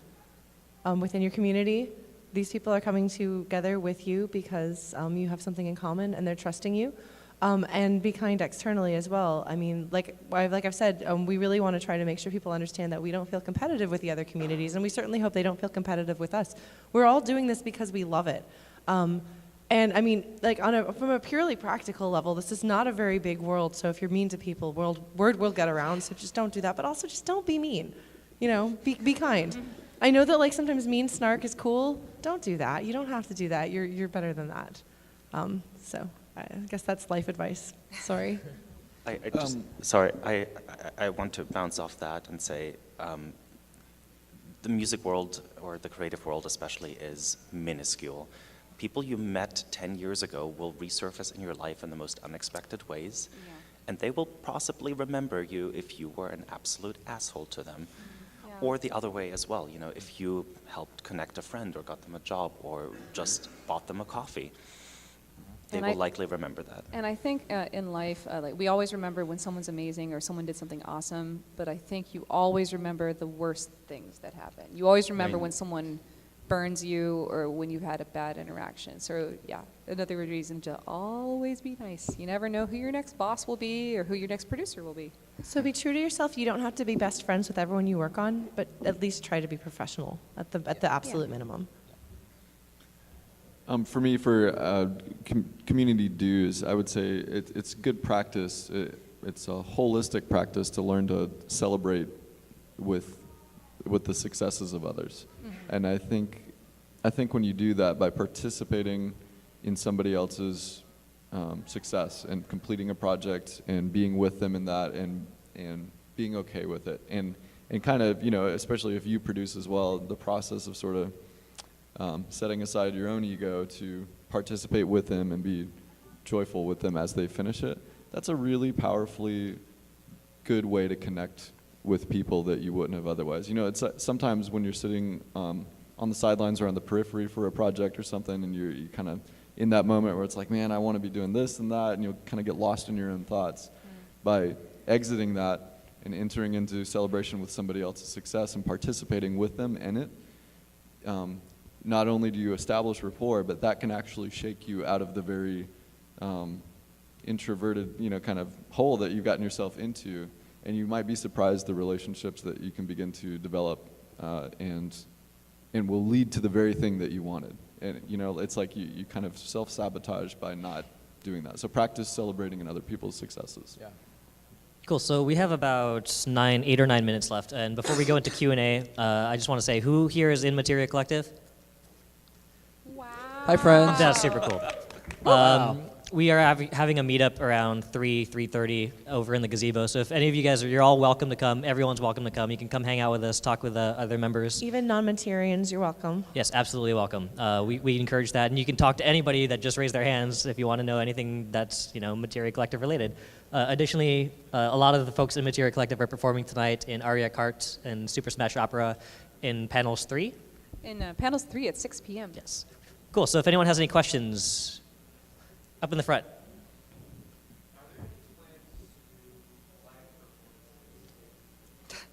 Speaker 1: within your community. These people are coming together with you because you have something in common and they're trusting you. And be kind externally as well. I mean, like I've said, we really want to try to make sure people understand that we don't feel competitive with the other communities, and we certainly hope they don't feel competitive with us. We're all doing this because we love it. And I mean, like from a purely practical level, this is not a very big world, so if you're mean to people, word will get around, so just don't do that, but also just don't be mean. You know, be kind. I know that like sometimes mean snark is cool. Don't do that. You don't have to do that. You're better than that. So I guess that's life advice. Sorry.
Speaker 4: I want to bounce off that and say the music world, or the creative world especially, is minuscule. People you met 10 years ago will resurface in your life in the most unexpected ways, and they will possibly remember you if you were an absolute asshole to them. Or the other way as well, you know, if you helped connect a friend or got them a job or just bought them a coffee. They will likely remember that.
Speaker 5: And I think in life, like we always remember when someone's amazing or someone did something awesome, but I think you always remember the worst things that happen. You always remember when someone burns you or when you had a bad interaction. So yeah, another reason to always be nice. You never know who your next boss will be or who your next producer will be.
Speaker 1: So be true to yourself. You don't have to be best friends with everyone you work on, but at least try to be professional at the absolute minimum.
Speaker 7: For me, for community dues, I would say it's good practice. It's a holistic practice to learn to celebrate with the successes of others. And I think when you do that by participating in somebody else's success and completing a project and being with them in that and being okay with it, and kind of, you know, especially if you produce as well, the process of sort of setting aside your own ego to participate with them and be joyful with them as they finish it, that's a really powerfully good way to connect with people that you wouldn't have otherwise. You know, it's sometimes when you're sitting on the sidelines or on the periphery for a project or something, and you're kind of in that moment where it's like, man, I want to be doing this and that, and you'll kind of get lost in your own thoughts. By exiting that and entering into celebration with somebody else's success and participating with them in it, not only do you establish rapport, but that can actually shake you out of the very introverted, you know, kind of hole that you've gotten yourself into, and you might be surprised the relationships that you can begin to develop, and will lead to the very thing that you wanted. And you know, it's like you kind of self-sabotage by not doing that. So practice celebrating in other people's successes.
Speaker 2: Yeah.
Speaker 6: Cool. So we have about 8 or 9 minutes left, and before we go into Q&A, I just want to say, who here is in Materia Collective?
Speaker 2: Hi, friends.
Speaker 6: That's super cool. We are having a meetup around 3:30 over in the gazebo. So if any of you guys you're all welcome to come. Everyone's welcome to come. You can come hang out with us, talk with other members.
Speaker 1: Even non-Materians, you're welcome.
Speaker 6: Yes, absolutely welcome. We encourage that, and you can talk to anybody that just raised their hands if you want to know anything that's, you know, Materia Collective related. Additionally, a lot of the folks in Materia Collective are performing tonight in Aria Kart and Super Smash Opera in panels 3.
Speaker 5: In panels 3 at 6 p.m.
Speaker 6: Yes. Cool. So if anyone has any questions, up in the front.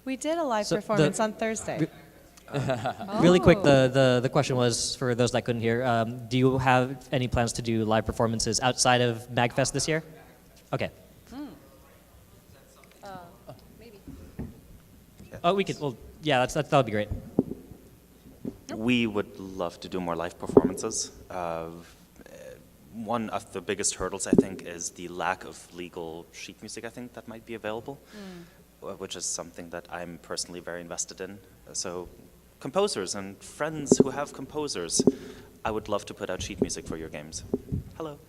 Speaker 1: We did a live performance on Thursday.
Speaker 6: Really quick, the question was, for those that couldn't hear, do you have any plans to do live performances outside of MAGFest this year? Okay.
Speaker 5: Maybe.
Speaker 6: Oh, we could, well, yeah, that would be great.
Speaker 4: We would love to do more live performances. One of the biggest hurdles, I think, is the lack of legal sheet music, I think, that might be available, which is something that I'm personally very invested in. So composers and friends who have composers, I would love to put out sheet music for your games. Hello.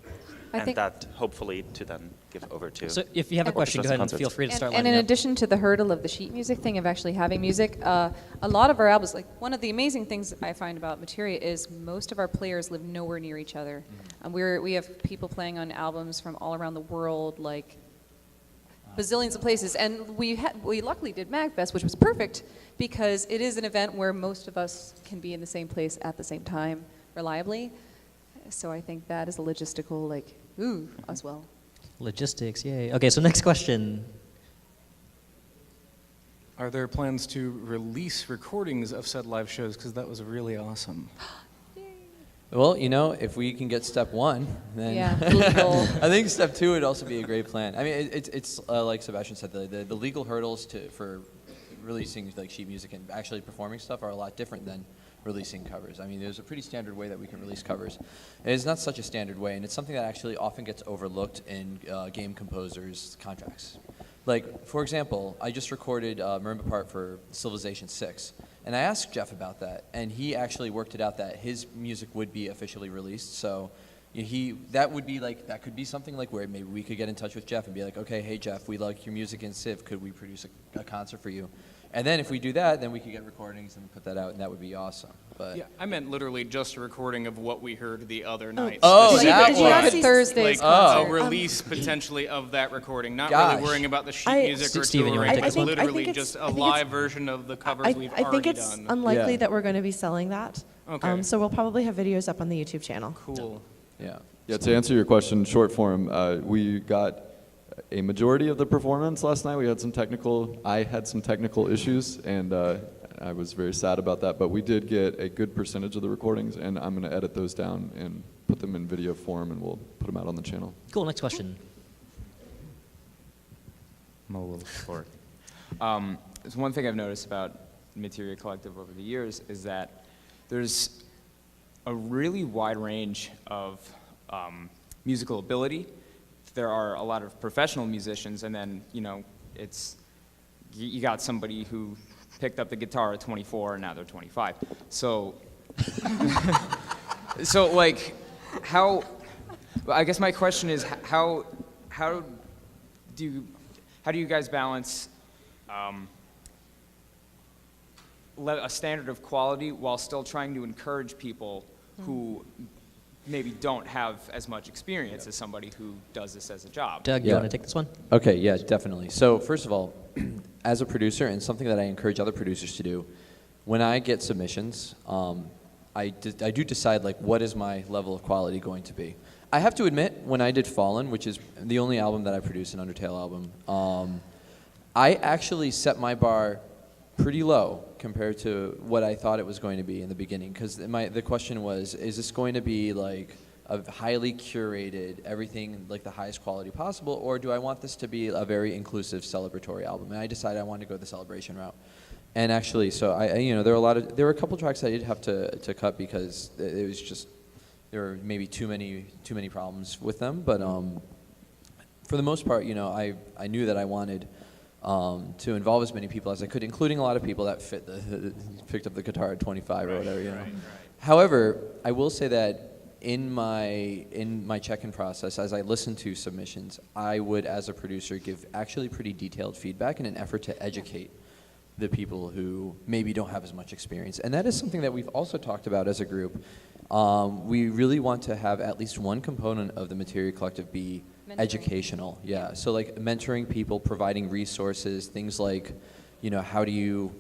Speaker 4: And that, hopefully, to then give over to...
Speaker 6: So if you have a question, go ahead and feel free to start lining
Speaker 5: And in
Speaker 6: up.
Speaker 5: addition to the hurdle of the sheet music thing, of actually having music, a lot of our albums, like one of the amazing things I find about Materia is most of our players live nowhere near each other. We have people playing on albums from all around the world, like bazillions of places. And we luckily did MAGFest, which was perfect, because it is an event where most of us can be in the same place at the same time reliably. So I think that is a logistical, as well.
Speaker 6: Logistics, yay. Okay, so next question.
Speaker 9: Are there plans to release recordings of said live shows? Because that was really awesome.
Speaker 2: Well, if we can get step 1, then
Speaker 5: Yeah, legal.
Speaker 2: I think step 2 would also be a great plan. I mean, it's like Sebastian said, the legal hurdles for releasing like sheet music and actually performing stuff are a lot different than releasing covers. I mean, there's a pretty standard way that we can release covers. It's not such a standard way, and it's something that actually often gets overlooked in game composers' contracts. Like, for example, I just recorded marimba part for Civilization 6, and I asked Jeff about that, and he actually worked it out that his music would be officially released, so that could be something like where maybe we could get in touch with Jeff and be like, okay, hey Jeff, we like your music in Civ, could we produce a concert for you? And then if we do that, then we could get recordings and put that out, and that would be awesome. But
Speaker 9: Yeah, I meant literally just a recording of what we heard the other night.
Speaker 2: Oh,
Speaker 1: Did you-
Speaker 2: that
Speaker 1: did you not
Speaker 2: one.
Speaker 1: see-
Speaker 5: Thursday's
Speaker 9: Like
Speaker 5: concert.
Speaker 9: a release potentially of that recording, not
Speaker 2: Gosh.
Speaker 9: really worrying about the sheet
Speaker 1: I-
Speaker 9: music or
Speaker 6: Steven, you wanna
Speaker 9: touring,
Speaker 6: take
Speaker 9: but
Speaker 6: this one?
Speaker 9: literally
Speaker 1: I think
Speaker 9: just a
Speaker 1: it's-
Speaker 9: live version of the covers we've
Speaker 1: I think
Speaker 9: already
Speaker 1: it's
Speaker 9: done.
Speaker 1: unlikely
Speaker 2: Yeah.
Speaker 1: that we're going to be selling that.
Speaker 9: Okay.
Speaker 1: So we'll probably have videos up on the YouTube channel.
Speaker 9: Cool.
Speaker 2: yeah.
Speaker 7: Yeah, to answer your question, short form, we got a majority of the performance last night. I had some technical issues, and I was very sad about that, but we did get a good percentage of the recordings, and I'm going to edit those down and put them in video form, and we'll put them out on the channel.
Speaker 6: Cool, next question.
Speaker 10: I'm a little short. There's one thing I've noticed about Materia Collective over the years is that there's a really wide range of musical ability. There are a lot of professional musicians, and then, you got somebody who picked up the guitar at 24 and now they're 25. So, I guess my question is how do you guys balance a standard of quality while still trying to encourage people who maybe don't have as much experience as somebody who does this as a job?
Speaker 6: Doug, you
Speaker 2: Yeah.
Speaker 6: want to take this one?
Speaker 2: Okay, yeah, definitely. So first of all, as a producer, and something that I encourage other producers to do, when I get submissions, I do decide like what is my level of quality going to be. I have to admit, when I did Fallen, which is the only album that I produced, an Undertale album, I actually set my bar pretty low compared to what I thought it was going to be in the beginning, because the question was, is this going to be like a highly curated, everything like the highest quality possible, or do I want this to be a very inclusive celebratory album? And I decided I wanted to go the celebration route. And actually, so there were a couple tracks I did have to cut because it was just, there were maybe too many problems with them. But for the most part, I knew that I wanted to involve as many people as I could, including a lot of people that picked up the guitar at 25 or whatever. Right. However, I will say that in my check-in process, as I listen to submissions, I would, as a producer, give actually pretty detailed feedback in an effort to educate the people who maybe don't have as much experience. And that is something that we've also talked about as a group. We really want to have at least one component of the Materia Collective be educational. Yeah, so like mentoring people, providing resources, things like, how do you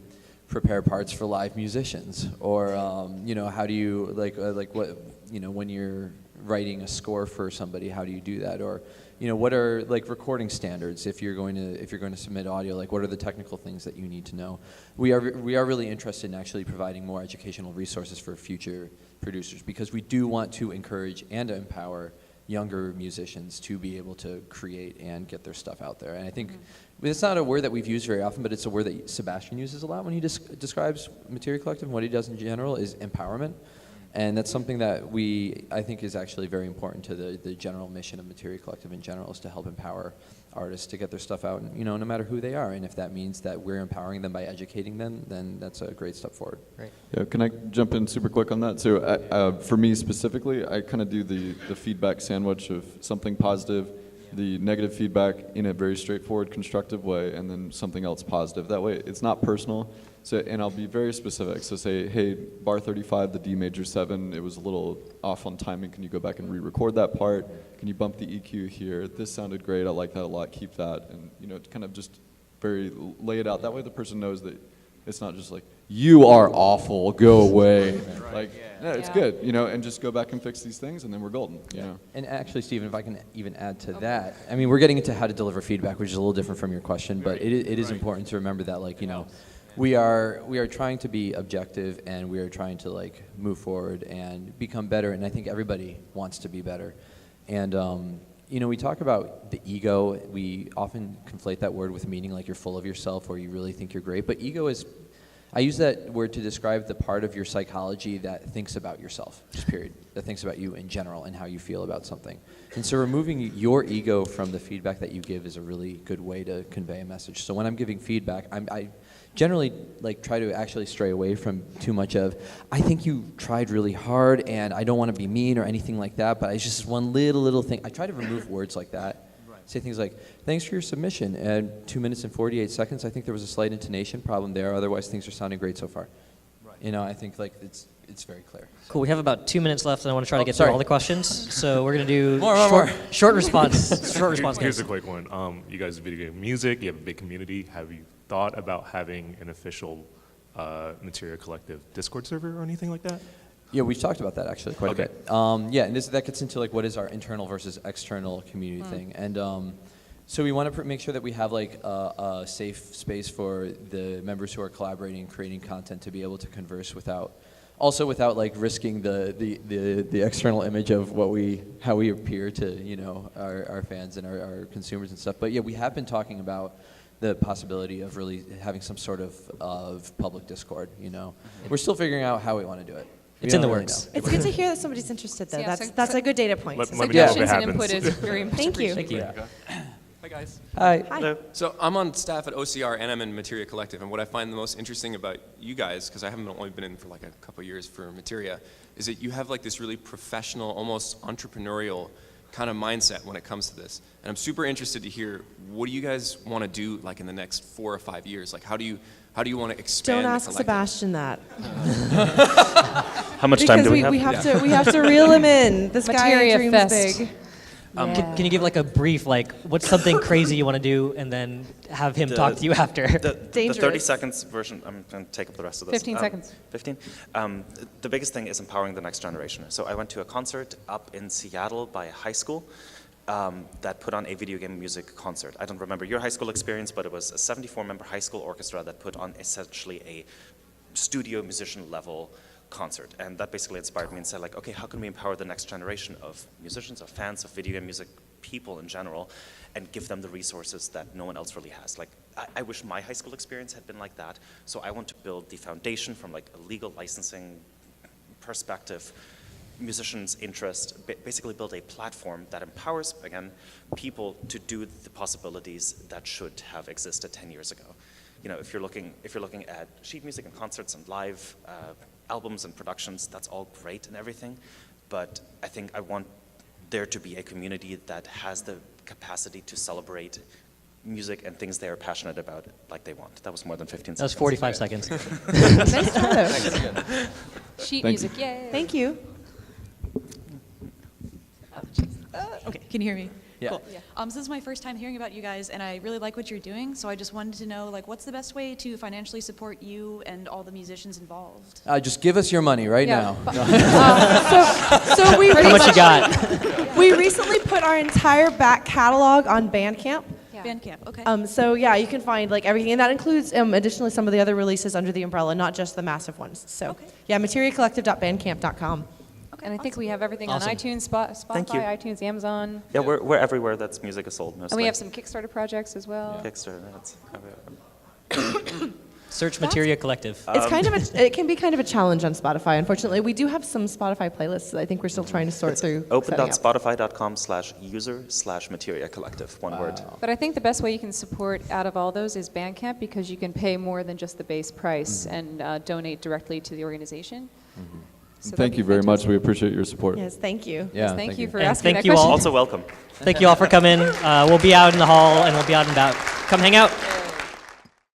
Speaker 2: prepare parts for live musicians, or how do you like what when you're writing a score for somebody, how do you do that, or what are like recording standards if you're going to submit audio, like what are the technical things that you need to know. We are really interested in actually providing more educational resources for future producers, because we do want to encourage and empower younger musicians to be able to create and get their stuff out there. And I think it's not a word that we've used very often, but it's a word that Sebastian uses a lot when he describes Materia Collective, and what he does in general is empowerment. And that's something that I think is actually very important to the general mission of Materia Collective in general, is to help empower artists to get their stuff out, no matter who they are. And if that means that we're empowering them by educating them, then that's a great step forward.
Speaker 6: Right.
Speaker 7: Yeah, can I jump in super quick on that? So for me specifically, I kind of do the feedback sandwich of something positive, the negative feedback in a very straightforward, constructive way, and then something else positive. That way, it's not personal. So, and I'll be very specific. So say, hey, bar 35, the D major 7, it was a little off on timing. Can you go back and re-record that part? Can you bump the EQ here? This sounded great. I like that a lot. Keep that. And kind of just lay it out. That way the person knows that It's not just like, you are awful, go away. Like, no, it's
Speaker 5: Yeah.
Speaker 7: good, you know, and just go back and fix these things, and then we're golden, you know.
Speaker 2: And actually, Stephen, if I can even add to that, I mean, we're getting into how to deliver feedback, which is a little different from your question, but it is important to remember that, like, you know, we are trying to be objective, and we are trying to, like, move forward and become better, and I think everybody wants to be better. And, you know, we talk about the ego. We often conflate that word with meaning, like you're full of yourself or you really think you're great, but ego is, I use that word to describe the part of your psychology that thinks about yourself, just period, that thinks about you in general and how you feel about something. And so removing your ego from the feedback that you give is a really good way to convey a message. So when I'm giving feedback, I generally like try to actually stray away from too much of, I think you tried really hard and I don't want to be mean or anything like that, but it's just one little thing. I try to remove words like that. Say things like, thanks for your submission, and 2 minutes and 48 seconds, I think there was a slight intonation problem there, otherwise things are sounding great so far. Right. You know, I think like it's very clear.
Speaker 6: Cool, we have about 2 minutes left, and I want to try to get
Speaker 2: sorry.
Speaker 6: through all the questions. So we're going to do
Speaker 2: More.
Speaker 6: short response. Short response.
Speaker 11: Here's
Speaker 6: guys.
Speaker 11: a quick one. You guys do video game music, you have a big community. Have you thought about having an official Materia Collective Discord server or anything like that?
Speaker 2: Yeah, we've talked about that actually quite a bit. Yeah, and that gets into like what is our internal versus external community thing. And so we want to make sure that we have like a safe space for the members who are collaborating and creating content to be able to converse without like risking the external image of how we appear to, you know, our fans and our consumers and stuff. But yeah, we have been talking about the possibility of really having some sort of public Discord, you know. We're still figuring out how we want to do it.
Speaker 6: It's in the works.
Speaker 1: It's good to hear that somebody's interested, though.
Speaker 5: Yeah,
Speaker 1: That's a good data point.
Speaker 11: Let me know if it
Speaker 5: Suggestions and
Speaker 11: happens.
Speaker 5: input is very much
Speaker 1: Thank you.
Speaker 5: appreciated.
Speaker 6: Thank you.
Speaker 12: Hi, guys.
Speaker 2: Hi.
Speaker 1: Hi.
Speaker 12: So I'm on staff at OCR and I'm in Materia Collective, and what I find the most interesting about you guys, because I haven't only been in for like a couple years for Materia, is that you have like this really professional, almost entrepreneurial kind of mindset when it comes to this. And I'm super interested to hear, what do you guys want to do like in the next 4 or 5 years? Like how do you want to expand
Speaker 1: Don't
Speaker 12: the
Speaker 1: ask
Speaker 12: collective?
Speaker 1: Sebastian that.
Speaker 4: How much time do we
Speaker 1: Because
Speaker 4: have?
Speaker 1: we have to reel him in. This
Speaker 5: Materia
Speaker 1: guy dreams
Speaker 5: Fest.
Speaker 1: big.
Speaker 6: Can you give like a brief, like what's something crazy you want to do, and then have him talk to you after?
Speaker 4: The 30
Speaker 1: Dangerous.
Speaker 4: seconds version, I'm going to take up the rest of this.
Speaker 5: 15 seconds.
Speaker 4: 15? The biggest thing is empowering the next generation. So I went to a concert up in Seattle by a high school that put on a video game music concert. I don't remember your high school experience, but it was a 74-member high school orchestra that put on essentially a studio musician level concert. And that basically inspired me and said, like, okay, how can we empower the next generation of musicians, of fans, of video game music people in general, and give them the resources that no one else really has. Like, I wish my high school experience had been like that, so I want to build the foundation from like a legal licensing perspective, musicians' interest, basically build a platform that empowers, again, people to do the possibilities that should have existed 10 years ago. You know, if you're looking at sheet music and concerts and live albums and productions, that's all great and everything, but I think I want there to be a community that has the capacity to celebrate music and things they are passionate about like they want. That was more than 15 seconds.
Speaker 6: That was 45 seconds.
Speaker 1: Nice try.
Speaker 5: Sheet
Speaker 7: Thank
Speaker 5: music, yay.
Speaker 1: Thank you.
Speaker 13: Okay, can you hear me?
Speaker 2: Yeah.
Speaker 13: Cool. So this is my first time hearing about you guys, and I really like what you're doing, so I just wanted to know, like, what's the best way to financially support you and all the musicians involved?
Speaker 2: Just give us your money right
Speaker 5: Yeah.
Speaker 2: now.
Speaker 1: So we
Speaker 6: How much you got?
Speaker 1: we recently put our entire back catalog on Bandcamp.
Speaker 5: Yeah.
Speaker 13: Bandcamp, okay.
Speaker 1: So yeah, you can find like everything, and that includes additionally some of the other releases under the umbrella, not just the massive ones. So
Speaker 13: Okay.
Speaker 1: yeah, materiacollective.bandcamp.com.
Speaker 13: Okay,
Speaker 5: And I think
Speaker 13: awesome.
Speaker 5: we have everything
Speaker 6: Awesome.
Speaker 5: on iTunes,
Speaker 4: Thank you.
Speaker 5: Spotify, iTunes, Amazon.
Speaker 4: Yeah, we're everywhere that's music is sold mostly.
Speaker 5: And we have some Kickstarter projects as well.
Speaker 4: Kickstarter, that's
Speaker 6: Search Materia Collective.
Speaker 1: It's it can be kind of a challenge on Spotify. Unfortunately, we do have some Spotify playlists that I think we're still trying to sort through. setting up.
Speaker 4: open.spotify.com/user/Materia Collective, one word.
Speaker 5: But I think the best way you can support out of all those is Bandcamp, because you can pay more than just the base price and donate directly to the organization. So that'd
Speaker 7: Thank
Speaker 5: be
Speaker 7: you very much.
Speaker 5: fantastic.
Speaker 7: We appreciate your support.
Speaker 1: Yes, thank you.
Speaker 2: Yeah,
Speaker 5: Thank you for
Speaker 6: And
Speaker 5: asking
Speaker 6: thank
Speaker 5: that
Speaker 6: you all.
Speaker 5: question.
Speaker 4: Also welcome.
Speaker 6: Thank you all for coming. We'll be out in the hall, and we'll be out and about. Come hang out.